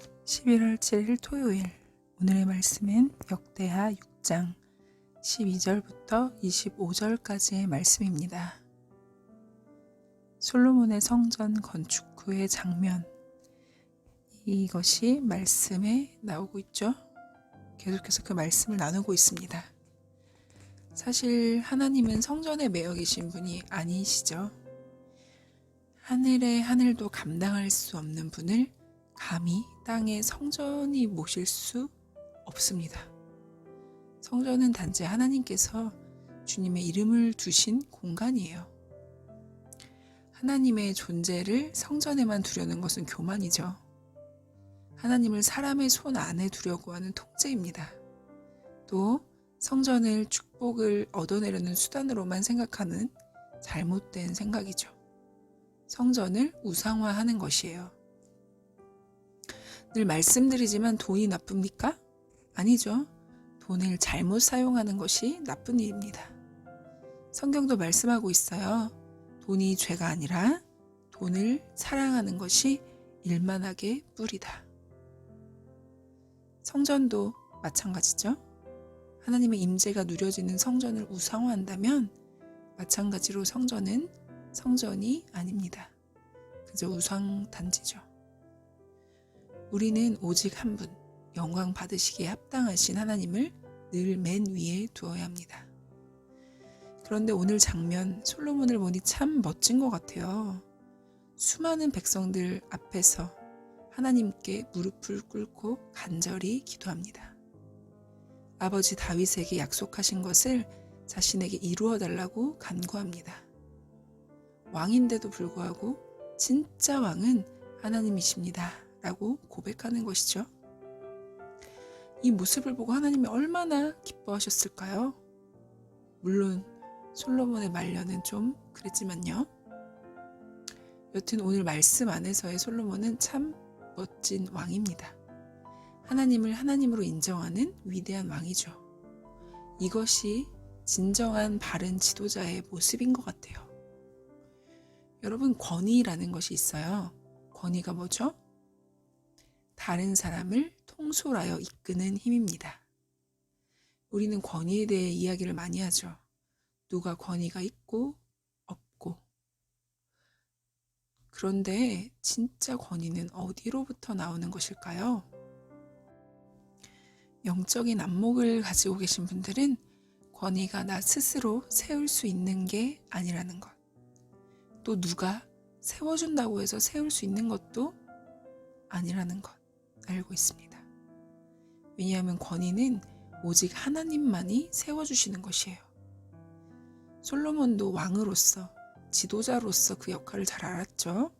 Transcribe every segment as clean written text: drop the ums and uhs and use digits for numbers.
11월 7일 토요일. 오늘의 말씀은 역대하 6장 12절부터 25절까지의 말씀입니다. 솔로몬의 성전 건축 후의 장면, 이것이 말씀에 나오고 있죠. 계속해서 그 말씀을 나누고 있습니다. 사실 하나님은 성전에 매여 계신 분이 아니시죠. 하늘의 하늘도 감당할 수 없는 분을 감히 땅에 성전이 모실 수 없습니다. 성전은 단지 하나님께서 주님의 이름을 두신 공간이에요. 하나님의 존재를 성전에만 두려는 것은 교만이죠. 하나님을 사람의 손 안에 두려고 하는 통제입니다. 또 성전을 축복을 얻어내려는 수단으로만 생각하는 잘못된 생각이죠. 성전을 우상화하는 것이에요. 늘 말씀드리지만 돈이 나쁩니까? 아니죠. 돈을 잘못 사용하는 것이 나쁜 일입니다. 성경도 말씀하고 있어요. 돈이 죄가 아니라 돈을 사랑하는 것이 일만하게 뿌리다. 성전도 마찬가지죠. 하나님의 임재가 누려지는 성전을 우상화한다면 마찬가지로 성전은 성전이 아닙니다. 그저 우상단지죠. 우리는 오직 한 분, 영광 받으시기에 합당하신 하나님을 늘 맨 위에 두어야 합니다. 그런데 오늘 장면 솔로몬을 보니 참 멋진 것 같아요. 수많은 백성들 앞에서 하나님께 무릎을 꿇고 간절히 기도합니다. 아버지 다윗에게 약속하신 것을 자신에게 이루어 달라고 간구합니다. 왕인데도 불구하고 진짜 왕은 하나님이십니다 라고 고백하는 것이죠. 이 모습을 보고 하나님이 얼마나 기뻐하셨을까요? 물론 솔로몬의 말년은 좀 그랬지만요. 여튼 오늘 말씀 안에서의 솔로몬은 참 멋진 왕입니다. 하나님을 하나님으로 인정하는 위대한 왕이죠. 이것이 진정한 바른 지도자의 모습인 것 같아요. 여러분, 권위라는 것이 있어요. 권위가 뭐죠? 다른 사람을 통솔하여 이끄는 힘입니다. 우리는 권위에 대해 이야기를 많이 하죠. 누가 권위가 있고 없고. 그런데 진짜 권위는 어디로부터 나오는 것일까요? 영적인 안목을 가지고 계신 분들은 권위가 나 스스로 세울 수 있는 게 아니라는 것. 또 누가 세워준다고 해서 세울 수 있는 것도 아니라는 것 알고 있습니다. 왜냐하면 권위는 오직 하나님만이 세워주시는 것이에요. 솔로몬도 왕으로서, 지도자로서 그 역할을 잘 알았죠.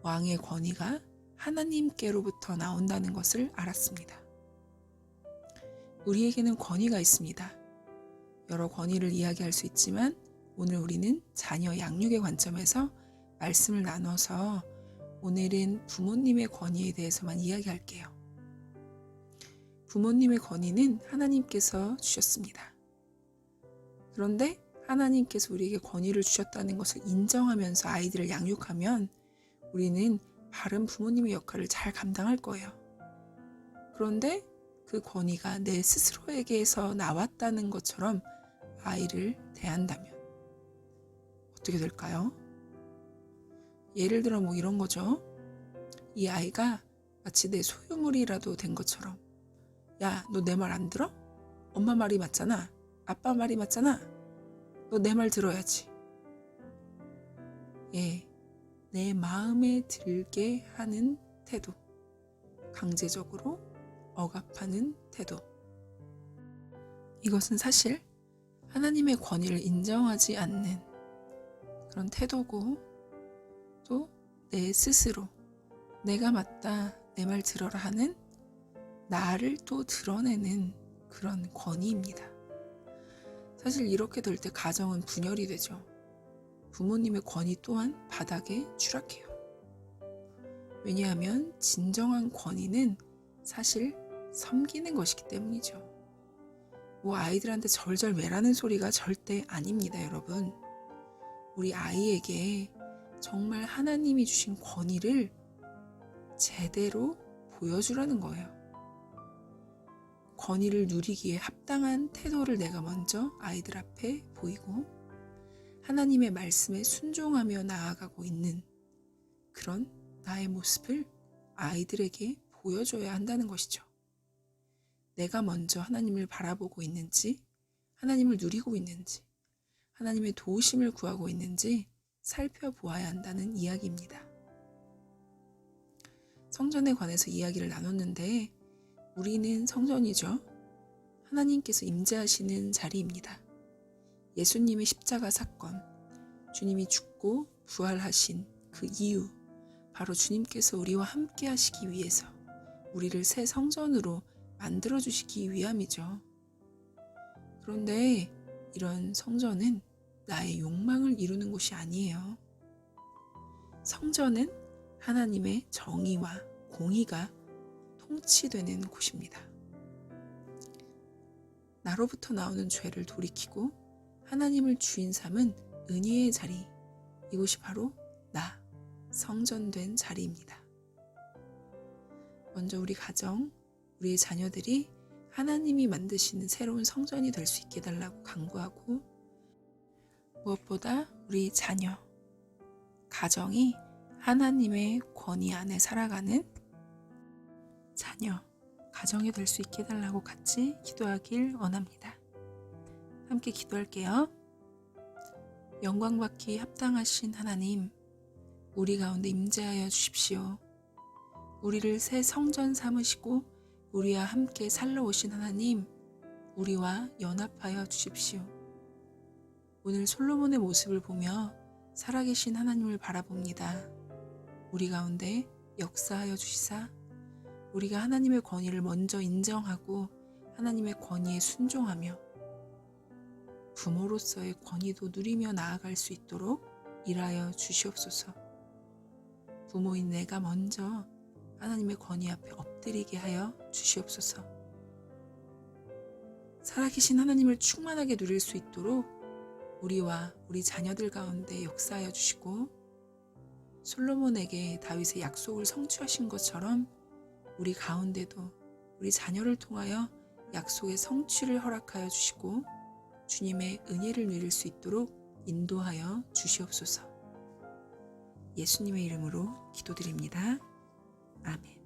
왕의 권위가 하나님께로부터 나온다는 것을 알았습니다. 우리에게는 권위가 있습니다. 여러 권위를 이야기할 수 있지만 오늘 우리는 자녀 양육의 관점에서 말씀을 나눠서 오늘은 부모님의 권위에 대해서만 이야기할게요. 부모님의 권위는 하나님께서 주셨습니다. 그런데 하나님께서 우리에게 권위를 주셨다는 것을 인정하면서 아이들을 양육하면 우리는 바른 부모님의 역할을 잘 감당할 거예요. 그런데 그 권위가 내 스스로에게서 나왔다는 것처럼 아이를 대한다면 어떻게 될까요? 예를 들어 이런 거죠. 이 아이가 마치 내 소유물이라도 된 것처럼, 야, 너 내 말 안 들어? 엄마 말이 맞잖아. 아빠 말이 맞잖아. 너 내 말 들어야지. 예, 내 마음에 들게 하는 태도, 강제적으로 억압하는 태도. 이것은 사실 하나님의 권위를 인정하지 않는 그런 태도고, 또 내 스스로 내가 맞다, 내 말 들어라 하는 나를 또 드러내는 그런 권위입니다. 사실 이렇게 될 때 가정은 분열이 되죠. 부모님의 권위 또한 바닥에 추락해요. 왜냐하면 진정한 권위는 사실 섬기는 것이기 때문이죠. 아이들한테 절절 매라는 소리가 절대 아닙니다, 여러분. 우리 아이에게 정말 하나님이 주신 권위를 제대로 보여주라는 거예요. 권위를 누리기에 합당한 태도를 내가 먼저 아이들 앞에 보이고 하나님의 말씀에 순종하며 나아가고 있는 그런 나의 모습을 아이들에게 보여줘야 한다는 것이죠. 내가 먼저 하나님을 바라보고 있는지, 하나님을 누리고 있는지, 하나님의 도우심을 구하고 있는지 살펴보아야 한다는 이야기입니다. 성전에 관해서 이야기를 나눴는데 우리는 성전이죠. 하나님께서 임재하시는 자리입니다. 예수님의 십자가 사건, 주님이 죽고 부활하신 그 이유, 바로 주님께서 우리와 함께 하시기 위해서 우리를 새 성전으로 만들어주시기 위함이죠. 그런데 이런 성전은 나의 욕망을 이루는 곳이 아니에요. 성전은 하나님의 정의와 공의가 통치되는 곳입니다. 나로부터 나오는 죄를 돌이키고 하나님을 주인 삼은 은혜의 자리, 이곳이 바로 나, 성전된 자리입니다. 먼저 우리 가정, 우리의 자녀들이 하나님이 만드시는 새로운 성전이 될 수 있게 해달라고 간구하고, 무엇보다 우리 자녀, 가정이 하나님의 권위 안에 살아가는 자녀, 가정이 될 수 있게 해달라고 같이 기도하길 원합니다. 함께 기도할게요. 영광받기 합당하신 하나님, 우리 가운데 임재하여 주십시오. 우리를 새 성전 삼으시고 우리와 함께 살러 오신 하나님, 우리와 연합하여 주십시오. 오늘 솔로몬의 모습을 보며 살아계신 하나님을 바라봅니다. 우리 가운데 역사하여 주시사 우리가 하나님의 권위를 먼저 인정하고 하나님의 권위에 순종하며 부모로서의 권위도 누리며 나아갈 수 있도록 일하여 주시옵소서. 부모인 내가 먼저 하나님의 권위 앞에 엎드리게 하여 주시옵소서. 살아계신 하나님을 충만하게 누릴 수 있도록 우리와 우리 자녀들 가운데 역사하여 주시고, 솔로몬에게 다윗의 약속을 성취하신 것처럼 우리 가운데도 우리 자녀를 통하여 약속의 성취를 허락하여 주시고 주님의 은혜를 누릴 수 있도록 인도하여 주시옵소서. 예수님의 이름으로 기도드립니다. 아멘.